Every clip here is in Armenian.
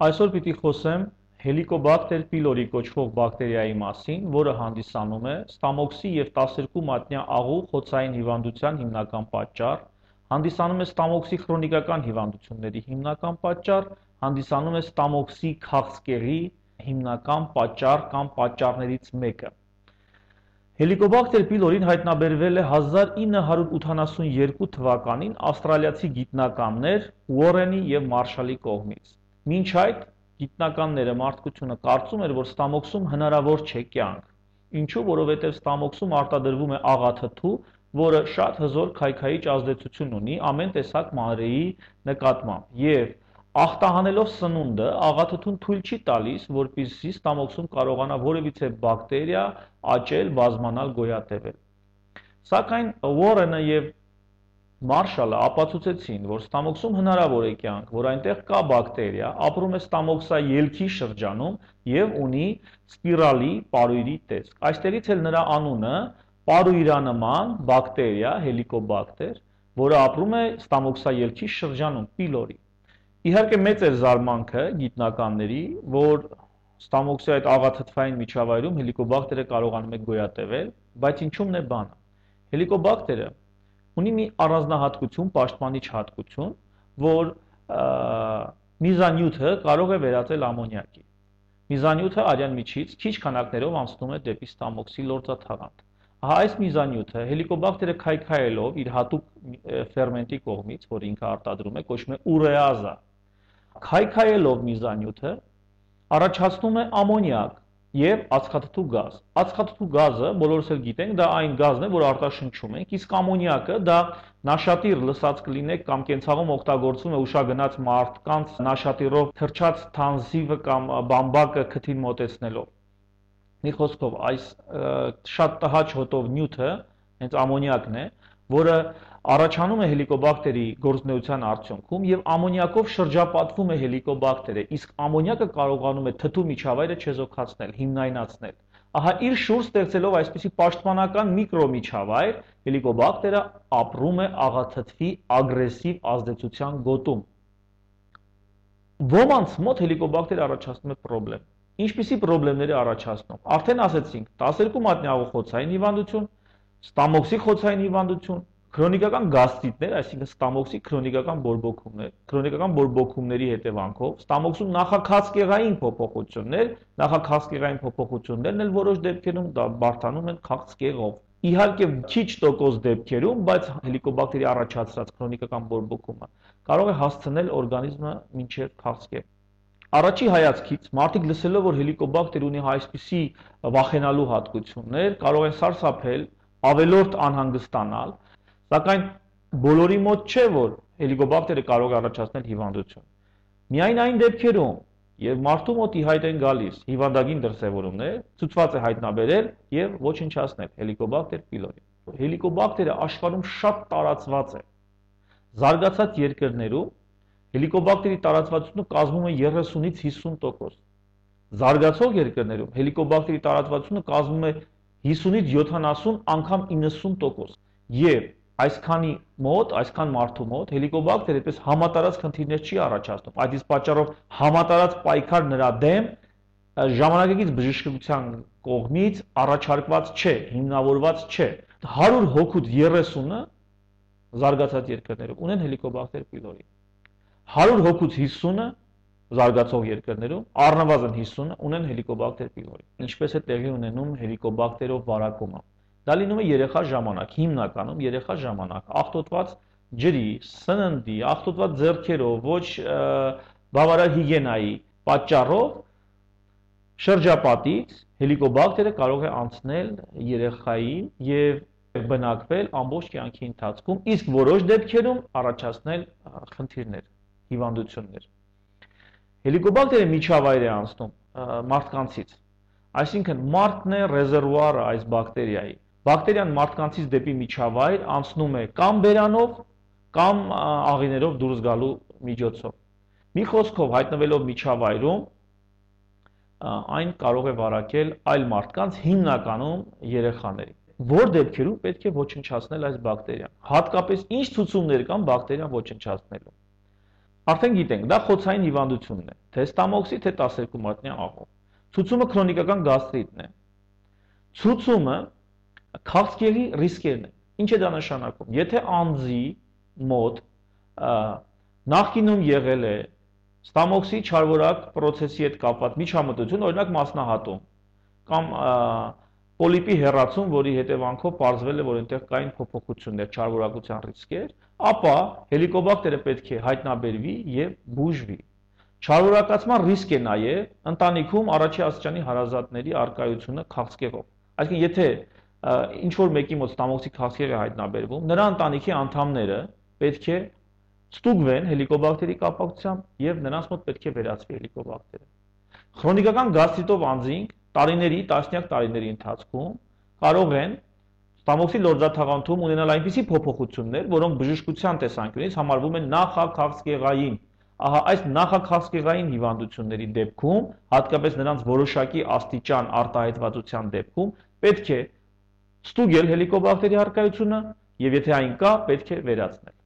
Այսօր պիտի խոսեմ Helicobacter pylori կոչվող բակտերիայի մասին, որը հանդիսանում է ստամոքսի և 12 մատնյա աղու խոցային հիվանդության հիմնական պատճառ, հանդիսանում է ստամոքսի քրոնիկական հիվանդությունների հիմնական պատճառ, հանդիսանում է ստամոքսի քաղցկեղի հիմնական պատճառ կամ պատճառներից մեկը։ Helicobacter pylori-ն հայտնաբերվել է 1982 թվականին ավստրալիացի գիտնականներ Ուորենի և Մարշալի կողմից։ Մինչ այդ գիտնականները մարդկությունը կարծում էր, որ ստամոքսում հնարավոր չէ կյանք։ Ինչու, որովհետև ստամոքսում արտադրվում է աղաթթու, որը շատ հզոր քայքայիչ ազդեցություն ունի ամեն տեսակ մանրեի նկատմամբ, և ախտահանելով սնունդը, աղաթթուն թույլ չի տալիս, որպեսզի ստամոքսում կարողանա որևիցե բակտերիա աճել, բազմանալ, գոյատևել։ Սակայն Ուորենը և Մարշալը ապացուցեցին, որ ստամոքսում հնարավոր է կյանք, որ այնտեղ կա բակտերիա, ապրում է ստամոքսաելքի շրջանում և ունի սպիրալի պարույրի տեսք։ Այստեղից էլ նրա անունը պարույրանման բակտերիա, Helicobacter, որը ապրում է ստամոքսաելքի շրջանում, պիլորի։ Իհարկե մեծ էր զարմանքը գիտնականների, որ ստամոքսի այդ աղաթթվային միջավայրում Helicobacter-ը կարողանում է գոյատևել, բայց ինչու՞մն է բանը։ Helicobacter-ը ունի մի առանձնահատկություն, պաշտպանիչ հատկություն, որ միզանյութը կարող է վերածել ամոնիակի։ Միզանյութը արյան միջից քիչ քանակներով անցնում է դեպի ստամոքսի լորձաթաղանթ։ Ահա այս միզանյութը Helicobacter-ը քայքայելով իր հատուկ ֆերմենտի կողմից, որ ինքը արտադրում է, կոչվում է ուրեազա։ Քայքայելով միզանյութը առաջացնում է ամոնիակ և ածխաթթու գազ։ Ածխաթթու գազը, բոլորս էլ գիտենք, դա այն գազն է, որ արտաշնչում ենք, իսկ ամոնիակը դա նաշատիր լսած կլինեք կամ կենցաղում օգտագործվում է ուշագնաց մարդկանց նաշատիրով թրջած թանզիվը կամ բամբակը քթին մոտեցնելով։ Մի խոսքով, այս շատ տհաճ հոտով նյութը հենց ամոնիակն է, որը առաջանում է Helicobacter-ի գործունեության արդյունքում և ամոնիակով շրջապատվում է Helicobacter-ը, իսկ ամոնիակը կարողանում է թթու միջավայրը չեզոքացնել, հիմնայնացնել։ Ահա իր շուրջ ստեղծելով այսպիսի պաշտպանական միկրոմիջավայր, Helicobacter-ը ապրում է աղաթթվի ագրեսիվ ազդեցության գոտում։ Ոմանց մոտ Helicobacter-ը առաջացնում է պրոբլեմ։ Ինչպիսի պրոբլեմներ է առաջացնում։ Արդեն ասացինք, 12 մատնյա աղու խոցային հիվանդություն, ստամոքսի խոցային հիվանդություն, քրոնիկական գաստրիտներ, այսինքն ստամոքսի քրոնիկական բորբոքումներ, քրոնիկական բորբոքումների հետևանքով ստամոքսում նախաքաղցկեղային փոփոխություններ, նախաքաղցկեղային փոփոխություններն էլ որոշ դեպքերում բարդանում են քաղցկեղով։ Իհարկե քիչ տոկոս դեպքերում, բայց Helicobacter-ի առաջացրած քրոնիկական բորբոքումը կարող է հասցնել օրգանիզմը մինչև քաղցկեղ։ Առաջի հայացքից մարդիկ լսելով, որ Helicobacter ունի այսպիսի վախենալու հատկություններ, կարող են սարսափել, ավելորդ անհանգստանալ, սակայն բոլորի մոտ չէ, որ Helicobacter-ը կարող է առաջացնել հիվանդություն։ Միայն այն դեպքերում, երբ մարդու մոտ ի հայտ են գալիս հիվանդագին դրսևորումներ, ցուցված է հայտնաբերել և ոչնչացնել Helicobacter pylori։ Helicobacter-ը աշխարհում շատ տարածված է։ Զարգացած երկրներում Helicobacter-ի տարածվածությունը կազմում է 30-ից 50%։ Զարգացող երկրներում Helicobacter-ի տարածվածությունը կազմում է 50-ից 70 անգամ 90%։ Եվ այսքան մարդու մոտ Helicobacter-ը այդպես համատարած խնդիրներ չի առաջացնում։ Այդ իսկ պատճառով համատարած պայքար նրա դեմ ժամանակակից բժշկության կողմից առաջարկված չէ, հիմնավորված չէ։ 100 հոգուց 30-ը զարգացած երկրներում ունեն Helicobacter pylori։ 100 հոգուց 50-ը զարգացող երկրներում, առնվազն 50-ը ունեն Helicobacter pylori։ Ինչպես է տեղի ունենում Helicobacter-ով վարակումը։ Դա լինում է երեխա ժամանակ, հիմնականում երեխա ժամանակ, աղտոտված ջրի, սննդի, աղտոտված ձեռքերով, ոչ բավարար հիգիենայի պատճառով շրջապատից Helicobacter-ը կարող է անցնել երեխային և բնակվել ամբողջ կյանքի ընթացքում, իսկ որոշ դեպքերում առաջացնել խնդիրներ, հիվանդություններ։ Helicobacter-ը միջավայր է անցնում մարդկանցից, այսինքն մարդն է ռեզերվուարը այս բակտերիայի։ Բակտերիան մարդկանցից դեպի միջավայր անցնում է կամ բերանով, կամ աղիներով դուրս գալու միջոցով։ Մի խոսքով հայտնվելով միջավայրում, այն կարող է վարակել այլ մարդկանց, հիմնականում երեխաների։ Որ դեպքերում պետք է ոչնչացնել այս բակտերիան։ Հատկապես ինչ ցուցումներ կան բակտերիան ոչնչացնելու։ Արդեն գիտենք, դա խոցային հիվանդությունն է, թե ստամոքսի, թե 12 մատնյա աղով։ Ցուցումը քրոնիկական գաստրիտն է։ Ցուցումը քաղցկեղի ռիսկերն է։ Ինչ է դա նշանակում։ Եթե անձի մոտ նախկինում եղել է ստամոքսի չարորակ process-ի հետ կապված միջամտություն, օրինակ մասնահատում կամ պոլիպի հեռացում, որի հետևանքով պարզվել է, որ այնտեղ կային փոփոխություններ, չարորակության ռիսկեր, ապա հելիկոբակտերը պետք է հայտնաբերվի եւ բուժվի։ Չարորակացման ռիսկ է նաեւ ընտանիքում առաջի աստիճանի հարազատների արկայությունը քաղցկեղով։ Այսինքն, եթե ինչ որ մեկի մոտ ստամոքսի քաղցկեղ է հայտնաբերվում, նրա ընտանիքի անդամները պետք է ստուգվեն հելիկոբակտերի կապակցությամբ եւ նրանց մոտ պետք է վերացվի հելիկոբակտերը։ Քրոնիկական գաստրիտով անձինք տարիների, տասնյակ տարիների ընթացքում կարող են ստամոքսի լորձաթաղանթում ունենալ այնպիսի փոփոխություններ, որոնք բժշկության տեսանկյունից համարվում են նախաքաղցկեղային։ Ահա այս նախաքաղցկեղային հիվանդությունների դեպքում, հատկապես նրանց որոշակի աստիճան արտահայտվածության դեպքում, պետք է ստուգել հելիկոբակտերի առկայությունը եւ եթե այն կա, պետք է վերացնել։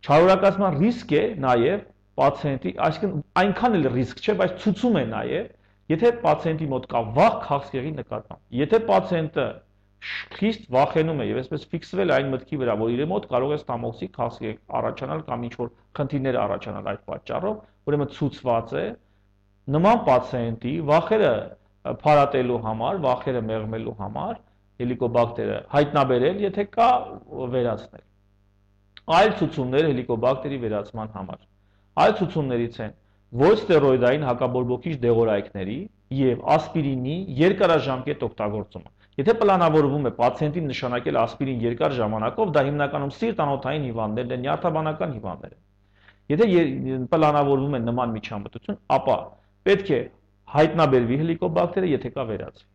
Չարորակացման ռիսկ է նաեւ պացիենտի, այսինքն այնքան էլ ռիսկ չէ, բայց ցուցում է նաեւ, եթե պացիենտի մոտ կա վաղ քաղցկեղի նկատմամբ։ Եթե պացիենտը խիստ վախենում է եւ այսպես ֆիքսվել այն մտքի վրա, որ իր մոտ կարող է ստամոքսի քաղցկեղ առաջանալ կամ ինչ-որ խնդիրներ առաջանալ այդ պատճառով, ուրեմն ցուցված է նման պացիենտի վախերը փարատելու համար, վախերը մեղմելու համար հելիկոբակտերը հայտնաբերել, եթե կա, վերացնել։ Այլ ցուցումներ հելիկոբակտերի վերացման համար։ Այլ ցուցումներից են ոչ ստերոիդային հակաբորբոքիչ դեղորայքների եւ ասպիրինի երկարաժամկետ օգտագործումը։ Եթե պլանավորվում է պացիենտին նշանակել ասպիրին երկար ժամանակով, դա հիմնականում սիրտ-անոթային հիվանդներն են, նյարդաբանական հիվանդներ են։ Եթե պլանավորվում է նման միջամտություն, ապա պետք է հայտնաբերվի հելիկոբակտերը, եթե կա վերացվի։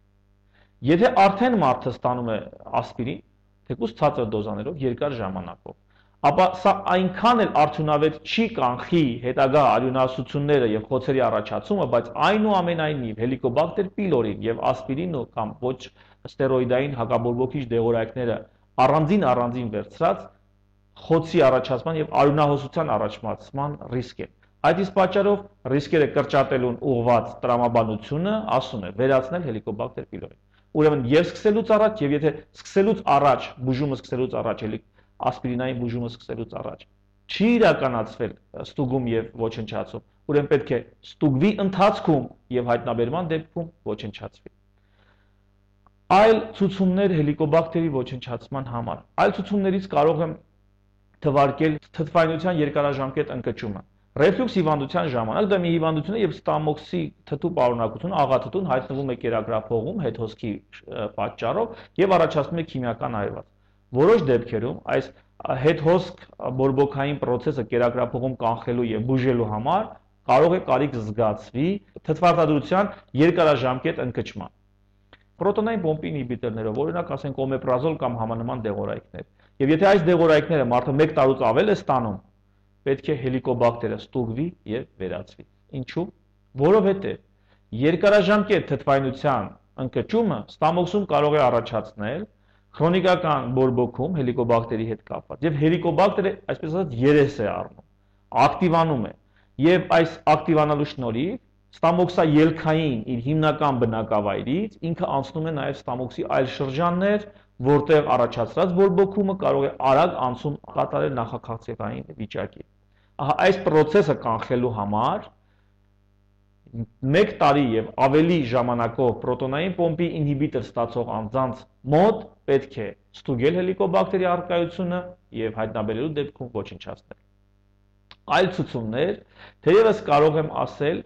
Եթե արդեն մարդը ստանում է ասպիրին, թեկուզ ցածր դոզաներով երկար ժամանակով, ապա սա այնքան էլ արդյունավետ չի կանխի հետագա արյունահոսությունները եւ խոցերի առաջացումը, բայց այնուամենայնիվ հելիկոբակտեր պիլորին եւ ասպիրինը կամ ոչ ստերոիդային հակաբորբոքիչ դեղորայքները առանձին վերցրած խոցի առաջացման եւ արյունահոսության առաջացման ռիսկ է։ Այդ իսկ պատճառով ռիսկերը կրճատելուն ուղղված տրամաբանությունը ասում է վերացնել հելիկոբակտեր պիլորին։ Ուրեմն եւ սկսելուց առաջ եւ եթե սկսելուց առաջ բուժումը սկսելուց առաջ ասպիրինային բուժումը սկսելուց առաջ չի իրականացվել ստուգում եւ ոչնչացում, ուրեմն պետք է ստուգվի ընթացքում եւ հայտնաբերման դեպքում ոչնչացվի։ Այլ ցուցումներ հելիկոբակտերի ոչնչացման համար։ Այլ ցուցումներից կարող եմ թվարկել թթվայնության երկարաժամկետ ընկճումը։ Ռեֆլյուքս հիվանդության ժամանակ դա մի հիվանդություն է եւ ստամոքսի թթու պարունակությունը աղաթթուն հայտնվում է կերակրափողում հետհոսքի պատճառով եւ առաջացնում է քիմիական այրված։ Որոշ դեպքերում այս հետհոսք բորբոքային process-ը կերակրափողում կանխելու եւ բուժելու համար կարող է կարիք զգացվի թթվարտադրության երկարաժամկետ ընկճման։ Պրոտոնային պոմպի ինհիբիտորներով, օրինակ ասենք օմեպրազոլ կամ համանման դեղորայքներ։ Եվ եթե այս դեղորայքները մարդը 1 տարուց ավել է ստանում, պետք է հելիկոբակտերը ստուգվի եւ վերացվի։ Ինչու՞։ Որովհետեւ երկարաժամկետ թթվայնության ընկճումը ստամոքսում կարող է առաջացնել քրոնիկական բորբոքում հելիկոբակտերի հետ կապված եւ հելիկոբակտերը այսպես ասած երես է առնում, ակտիվանում է եւ այս ակտիվանալու շնորհիվ ստամոքսաելքային իր հիմնական բնակավայրից ինքը անցնում է նաեւ ստամոքսի այլ շրջաններ, որտեղ առաջացած բորբոքումը կարող է արագ անցում կատարել նախաքաղցկեղային վիճակի։ Ահա այս process-ը կանխելու համար 1 տարի եւ ավելի ժամանակով պրոտոնային պոմպի ինհիբիտոր ստացող անձանց մոտ պետք է ստուգել հելիկոբակտերի առկայությունը եւ հայտնաբերելու դեպքում ոչնչացնել։ Այլ ցուցումներ, թերևս կարող եմ ասել,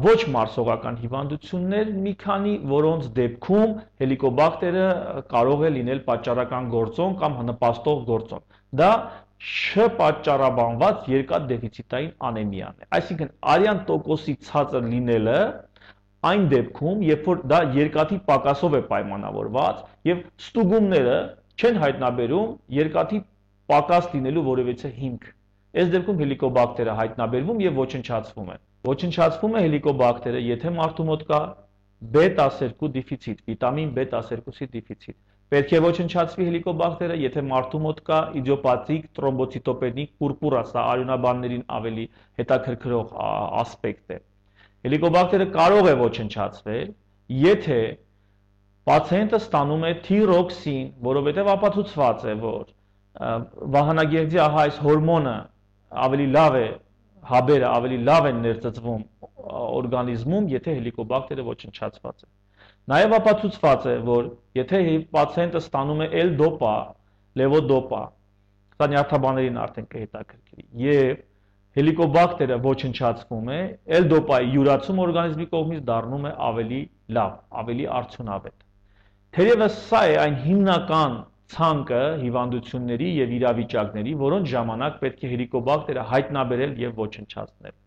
ոչ մարսողական հիվանդություններ, մի քանի որոնց դեպքում հելիկոբակտերը կարող է լինել պատճառական գործոն կամ նպաստող գործոն։ Դա չպատճառաբանված երկաթ դեֆիցիտային անեմիան է։ Այսինքն արյան տոկոսի ցածր լինելը այն դեպքում, երբ որ դա երկաթի պակասով է պայմանավորված եւ ստուգումները չեն հայտնաբերում երկաթի պակաս լինելու որևիցե հիմք։ Այս դեպքում հելիկոբակտերը հայտնաբերվում եւ ոչնչացվում են։ Ոչնչացվում է հելիկոբակտերը, եթե մարդու մոտ կա B12 դեֆիցիտ, վիտամին B12-ի դեֆիցիտ։ Պետք է ոչնչացվի հելիկոբակտերը, եթե մարդու մոտ կա իդիոպաթիկ թրոմբոցիտոպենիկ պուրպուրա, սա արյունաբաններին ավելի հետաքրքրող ասպեկտ է։ Հելիկոբակտերը կարող է ոչնչացվել, եթե պացիենտը ստանում է թիրոքսին, որովհետև ապացուցված է, որ վահանագեղձի այս հորմոնը ավելի լավ է, հաբերը ավելի լավ են ներծծվում օրգանիզմում, եթե հելիկոբակտերը ոչնչացված է։ Նաև ապացուցված է, որ եթե պացիենտը ստանում է L-դոպա, լևոդոպա, սա նյարդաբաններին արդեն կհետաքրքրի, եւ հելիկոբակտերը ոչնչացվում է, L-դոպայի յուրացում օրգանիզմի կողմից դառնում է ավելի լավ, ավելի արդյունավետ։ Թերևս սա է այն հիմնական ցանկը հիվանդությունների եւ իրավիճակների, որոնց ժամանակ պետք է հելիկոբակտերը հայտնաբերել եւ ոչնչացնել։